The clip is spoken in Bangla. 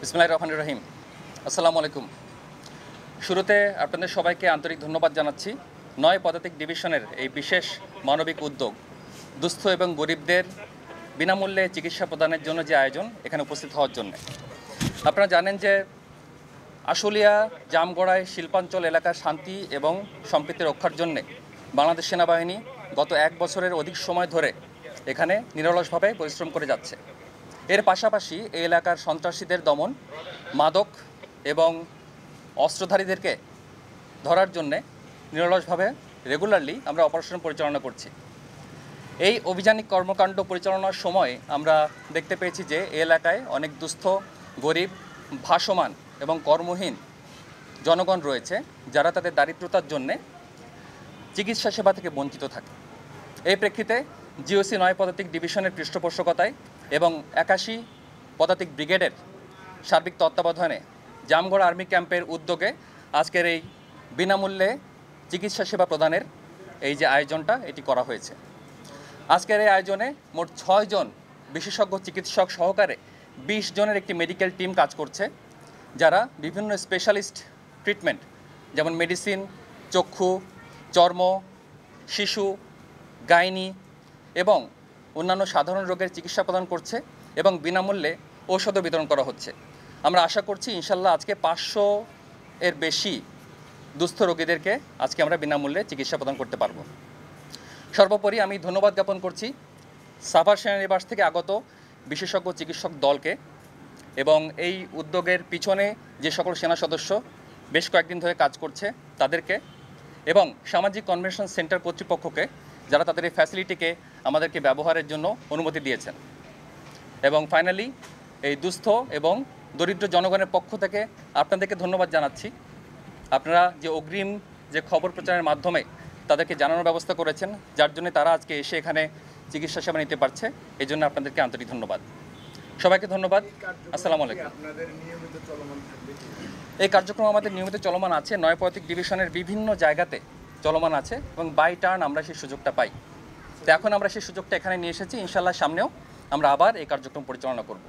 বিসমিল্লাহির রহমানির রহিম। আসসালামু আলাইকুম। শুরুতে আপনাদের সবাইকে আন্তরিক ধন্যবাদ জানাচ্ছি ৯ পদাতিক ডিভিশনের এই বিশেষ মানবিক উদ্যোগ দুস্থ এবং গরিবদের বিনামূল্যে চিকিৎসা প্রদানের জন্য যে আয়োজন এখানে উপস্থিত হওয়ার জন্য। আপনারা জানেন যে আশুলিয়া জামগড়ায় শিল্পাঞ্চল এলাকার শান্তি এবং সম্প্রীতি রক্ষার জন্য বাংলাদেশ সেনাবাহিনী গত ১ বছরের অধিক সময় ধরে এখানে নিরলসভাবে পরিশ্রম করে যাচ্ছে। এর পাশাপাশি এই এলাকার সন্ত্রাসীদের দমন, মাদক এবং অস্ত্রধারীদেরকে ধরার জন্যে নিরলসভাবে রেগুলারলি আমরা অপারেশন পরিচালনা করছি। এই অভিযানিক কর্মকাণ্ড পরিচালনার সময় আমরা দেখতে পেয়েছি যে এই এলাকায় অনেক দুস্থ, গরিব, ভাসমান এবং কর্মহীন জনগণ রয়েছে যারা তাদের দারিদ্রতার জন্যে চিকিৎসা সেবা থেকে বঞ্চিত থাকে। এই প্রেক্ষিতে জিওসি ৯ পদাতিক ডিভিশনের পৃষ্ঠপোষকতায় এবং ৮১ পদাতিক ব্রিগেডের সার্বিক তত্ত্বাবধানে জামগড় আর্মি ক্যাম্পের উদ্যোগে আজকের এই বিনামূল্যে চিকিৎসা সেবা প্রদানের এই যে আয়োজনটা এটি করা হয়েছে। আজকের এই আয়োজনে মোট ৬ জন বিশেষজ্ঞ চিকিৎসক সহকারে ২০ জনের একটি মেডিকেল টিম কাজ করছে, যারা বিভিন্ন স্পেশালিস্ট ট্রিটমেন্ট যেমন মেডিসিন, চক্ষু, চর্ম, শিশু, গাইনি এবং অন্যান্য সাধারণ রোগের চিকিৎসা প্রদান করছে এবং বিনামূল্যে ঔষধও বিতরণ করা হচ্ছে। আমরা আশা করছি ইনশাল্লাহ আজকে ৫০০ এর বেশি দুস্থ রোগীদেরকে আজকে আমরা বিনামূল্যে চিকিৎসা প্রদান করতে পারব। সর্বোপরি আমি ধন্যবাদ জ্ঞাপন করছি সাভার সেনানিবাস থেকে আগত বিশেষজ্ঞ চিকিৎসক দলকে এবং এই উদ্যোগের পিছনে যে সকল সেনা সদস্য বেশ কয়েকদিন ধরে কাজ করছে তাদেরকে, এবং সামাজিক কনভেনশন সেন্টার কর্তৃপক্ষকে যারা তাদের এই ফ্যাসিলিটিকে আমাদেরকে ব্যবহারের জন্য অনুমতি দিয়েছেন। এবং ফাইনালি এই দুস্থ এবং দরিদ্র জনগণের পক্ষ থেকে আপনাদেরকে ধন্যবাদ জানাচ্ছি। আপনারা যে অগ্রিম যে খবর প্রচারের মাধ্যমে তাদেরকে জানানোর ব্যবস্থা করেছেন, যার জন্য তারা আজকে এসে এখানে চিকিৎসা সেবা নিতে পারছে, এই জন্য আপনাদেরকে আন্তরিক ধন্যবাদ। সবাইকে ধন্যবাদ। আসসালামু আলাইকুম। এই কার্যক্রম আমাদের নিয়মিত চলমান আছে, ৯ পদাতিক ডিভিশনের বিভিন্ন জায়গাতে চলমান আছে এবং বাই টার্ন আমরা সেই সুযোগটা পাই। তো এখন আমরা সেই সুযোগটা এখানে নিয়ে এসেছি, ইনশাল্লাহ সামনেও আমরা আবার এই কার্যক্রম পরিচালনা করব।